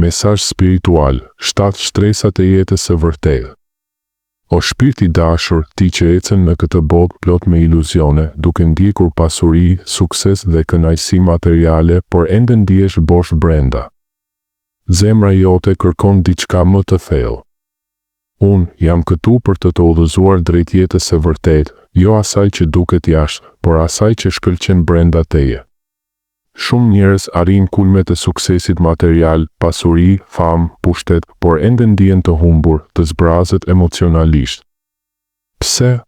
Mesazh spiritual, 7 shtresat e jetës së vërtetë. O shpirt i dashur, ti që ecën në këtë botë plot me iluzione, duke ndjekur pasuri, sukses dhe kënaqësi materiale, por ende ndihesh bosh brenda. Zemra jote kërkon diçka më të thellë. Unë jam këtu për të udhëzuar drejt jetës së vërtetë, jo asaj që duket jashtë, por asaj që shkëlqen brenda teje. Shumë njerëz arrin kulmet e suksesit material, pasuri, famë, pushtet, por ende ndihen të humbur, të zbrazët emocionalisht. Pse?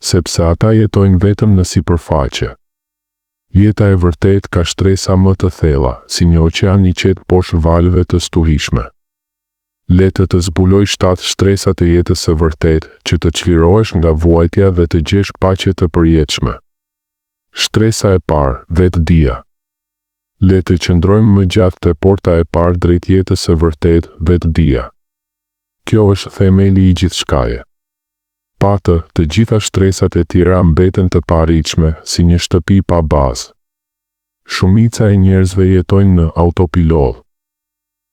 Sepse ata jetojnë vetëm në sipërfaqe. Jeta e vërtet ka shtresa më të thella, si një oqean i qetë poshtë valëve të stuhishme. Le të zbuloj 7 shtresat e jetës së vërtet, që të çlirohesh nga vuajtja dhe të gjesh paqe të përjetshme. Shtresa e parë, vetdia. Le të qëndrojmë më gjatë te porta e parë drejt jetës së vërtet, vetdia. Kjo është themeli i gjithçkaje. Pa të gjitha shtresat e tjera mbeten të paarritshme, si një shtëpi pa bazë. Shumica e njerëzve jetojnë në autopilot.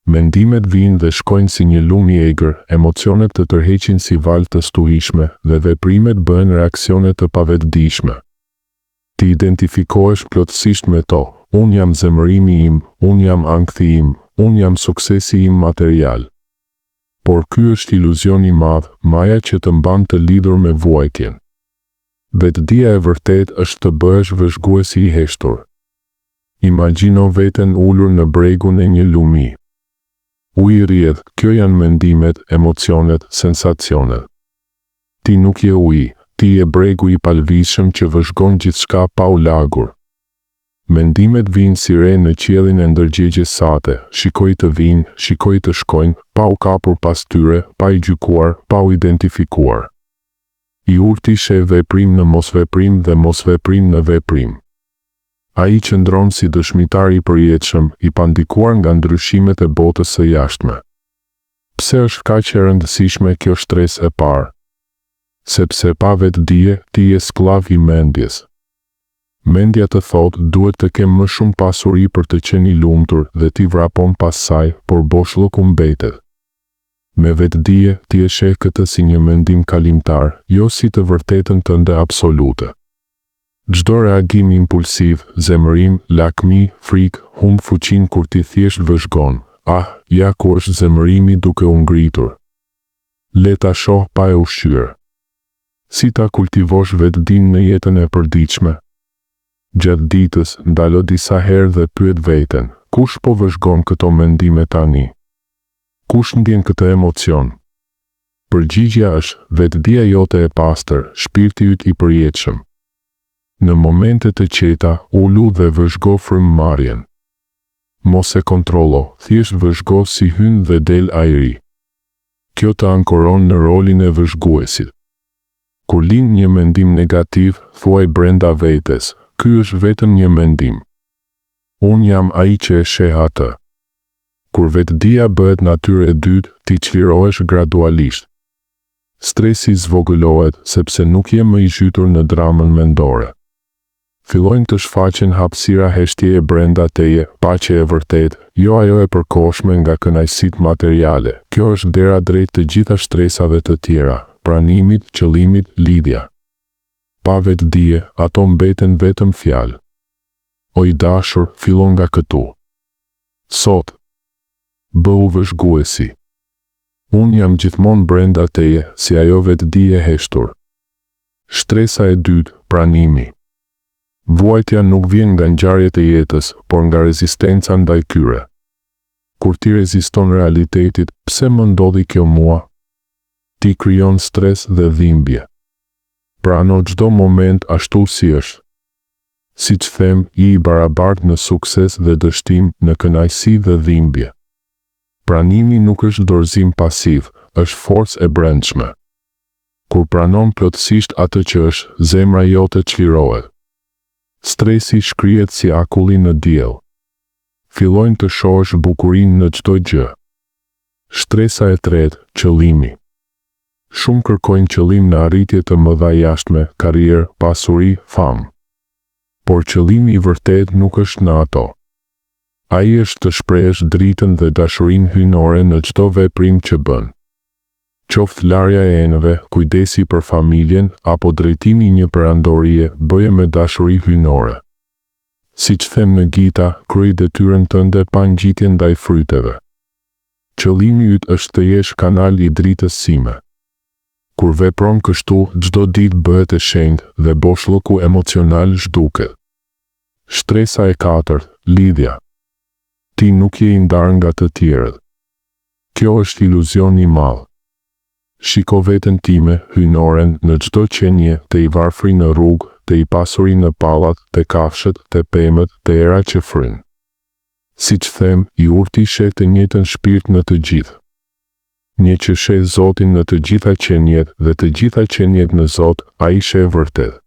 Mendimet vinë dhe shkojnë si një lum i egër, emocionet të tërheqin si valë të stuhishme dhe veprimet bëhen reaksione të pavetdijshme. Ti identifikohesh plotësisht me to. Unë jam zemërimi im, unë jam ankthi im, unë jam suksesi im material. Por ky është iluzion i madh, maja që të mban të lidhur me vuajtjen. Vetdia e vërtet është të bëhesh vëzhguesi i heshtur. Imagjino veten ulur në bregun e një lumi. Uji rrjedh, kjo janë mendimet, emocionet, sensacionet. Ti nuk je uji, ti je bregu i palvishëm që vëzhgon gjithçka pa u lagur. Mendimet vinë si re në qiellin e ndërgjegjes sate, shikoj të vinë, shikoj të shkojnë, pa u kapur pas tyre, pa i gjykuar, pa u identifikuar. I urti sheh veprim në mosveprim dhe mosveprim në veprim. Ai qëndron si dëshmitar i përjetshëm, i pandikuar nga ndryshimet e botës së jashtme. Pse është kaq e rëndësishme kjo shtresë e parë? Sepse pa vetdije, ti je skllav i mendjes. Mendja të thotë duhet të kem më shumë pasuri për të qenë i lumtur dhe ti vrapon pas saj, por boshllëku mbetet. Me vetdije, ti e sheh këtë si një mendim kalimtar, jo si të vërtetën tënde absolute. Çdo reagim impulsiv, zemërim, lakmi, frikë, humb fuqinë kur ti thjesht vëzhgon. Ja ku është zemërimi duke u ngritur. Le ta shoh pa e ushqyer. Si ta kultivosh vetdinë në jetën e përditshme? Gjatë ditës, ndalo disa herë dhe pyet veten, kush po vëzhgon këto mendime tani? Kush ndjen këtë emocion? Përgjigjja është, vetdia jote e pastër, shpirti yt i përjetshëm. Në momente të qeta, ulu dhe vëzhgo frymëmarrjen. Mos e kontrollo, thjesht vëzhgo si hyn dhe del ajri. Kjo të ankoron në rolin e vëzhguesit. Kur lind një mendim negativ, thuaj brenda vetes, ky është vetëm një mendim. Unë jam ai që e sheh atë. Kur vetdia bëhet natyrë e dytë, ti çlirohesh gradualisht. Stresi zvogëlohet sepse nuk je më i zhytur në dramën mendore. Fillojnë të shfaqen hapësira heshtjeje brenda teje, paqe e vërtet, jo ajo e përkohshme nga kënaqësitë materiale. Kjo është dera drejt të gjitha shtresave të tjera, pranimit, qëllimit, lidhja. Pa vetdije, ato mbeten vetëm fjalë. O i dashur, fillon nga këtu. Sot, bëu vëzhguesi. Unë jam gjithmonë brenda teje, si ajo vetdije heshtur. Shtresa e dytë, pranimi. Vuajtja nuk vjen nga ngjarjet e jetës, por nga rezistenca ndaj tyre. Kur ti reziston realitetit, pse më ndodhi kjo mua? Ti krijon stres dhe dhimbje. Prano çdo moment ashtu si është. Siç them, i barabartë në sukses dhe dështim, në kënaqësi dhe dhimbje. Pranimi nuk është dorëzim pasiv, është forcë e brendshme. Kur pranon plotësisht atë që është, zemra jote çlirohet. Stresi shkrihet si akulli në diell. Fillojnë të shohësh bukurinë në çdo gjë. Shtresa e tretë, qëllimi. Shumë kërkojnë qëllim në arritje të mëdha jashtme, karrierë, pasuri, famë. Por qëllimi i vërtet nuk është në ato. Ai është të shprehësh dritën dhe dashurinë hyjnore në çdo veprim që bën. Qoftë larja e enëve, kujdesi për familjen, apo drejtimi një perandorie, bëje me dashuri hyjnore. Siç them në Gita, kryej detyrën tënde pa ngjitje ndaj fryteve. Qëllimi yt është të jesh kanal i dritës sime. Kur vepron kështu, çdo ditë bëhet e shenjtë dhe boshllëku emocional zhduket. Shtresa e 4, lidhja. Ti nuk je i ndarë nga të tjerët. Kjo është iluzion i madh. Shiko veten time, hyjnoren, në çdo qenie, të i varfri në rrugë, të i pasuri në pallat, të kafshët, të pemët, të era që fryn. Siç them, i urti sheh të njëjtën shpirt në të gjithë. Një që sheh Zotin në të gjitha qenjet dhe të gjitha qenjet në Zot, ai sheh vërtet.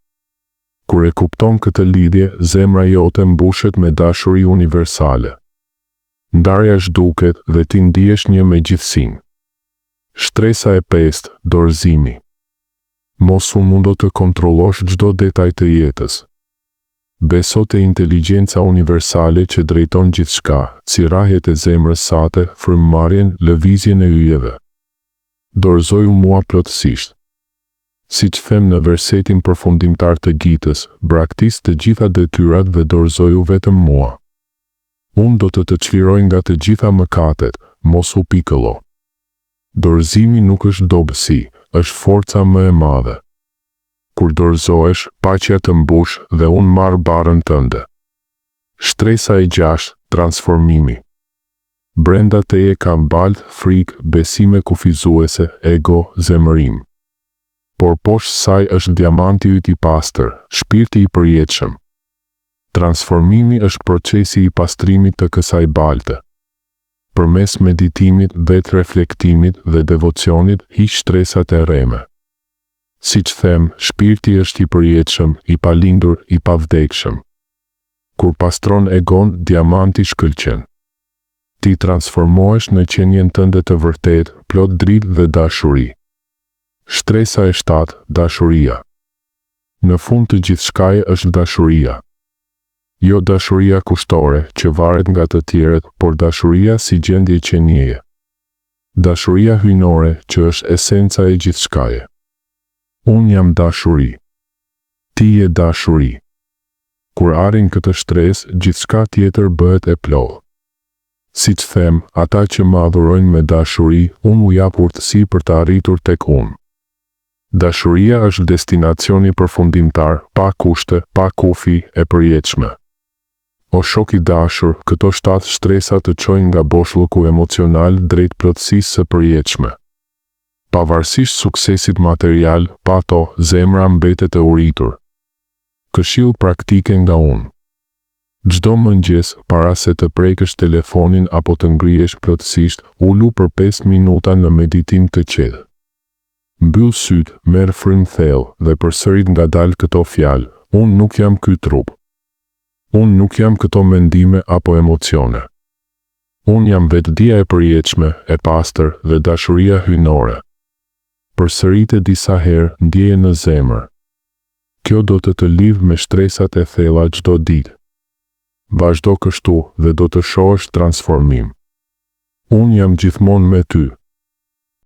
Kur e kupton këtë lidhje, zemra jote mbushet me dashuri universale. Ndarja zhduket dhe ti ndihesh një me gjithësinë. Shtresa e 5, dorëzimi. Mos u mundo të kontrollosh çdo detaj të jetës. Beso te inteligjenca universale që drejton gjithçka, si rrahjet e zemrës sate, frymëmarrjen, lëvizjen e yjeve. Dorëzoju mua plotësisht. Siç them në versetin përfundimtar të Gitës, braktis të gjitha detyrat dhe dorëzoju vetëm mua. Unë do të çliroj nga të gjitha mëkatet, mos u pikëllo. Dorëzimi nuk është dobësi, është forca më e madhe. Kur dorëzohesh, paqja të mbush dhe unë marr barën tënde. Shtresa e 6, transformimi. Brenda teje ka mbalt, frikë, besime kufizuese, ego, zemërim. Por poshtë saj është diamanti yt i pastër, shpirti i përjetshëm. Transformimi është procesi i pastrimit të kësaj balte. Përmes meditimit, vetë reflektimit dhe devocionit, hiq shtresat e rreme. Siç them, shpirti është i përjetshëm, i palindur, i pavdekshëm. Kur pastron egon, diamanti shkëlqen. Ti transformohesh në qenien tënde të vërtet, plot dritë dhe dashuri. Shtresa e 7, dashuria. Në fund të gjithçkaje është dashuria. Jo dashuria kushtore, që varet nga të tjerët, por dashuria si gjendje qenieje. Dashuria hyjnore, që është esenca e gjithçkaje. Unë jam dashuri. Ti je dashuri. Kur arrin këtë shtresë, gjithçka tjetër bëhet e plotë. Siç them, ata që më adhurojnë me dashuri, unë u jap urtësi për të arritur tek unë. Dashuria është destinacioni përfundimtar, pa kushte, pa kufi, e përjetshme. O shok i dashur, këto 7 shtresa të çojnë nga boshllëku emocional drejt plotësisë së përjetshme. Pavarësisht suksesit material, pa to, zemra mbetet e uritur. Këshill praktike nga unë. Çdo mëngjes, para se të prekësh telefonin apo të ngrihesh plotësisht, ulu për 5 minuta në meditim të qetë. Mbyll syt, merr frym thellë dhe përsërit ngadalë këto fjalë: unë nuk jam ky trup. Unë nuk jam këto mendime apo emocione. Unë jam vetëdia e përjetshme, e pastër dhe dashuria hyjnore. Përsërite disa herë, ndjeje në zemër. Kjo do të lidh me shtresat e thella çdo ditë. Vazhdo kështu dhe do të shohësh transformim. Unë jam gjithmonë me ty.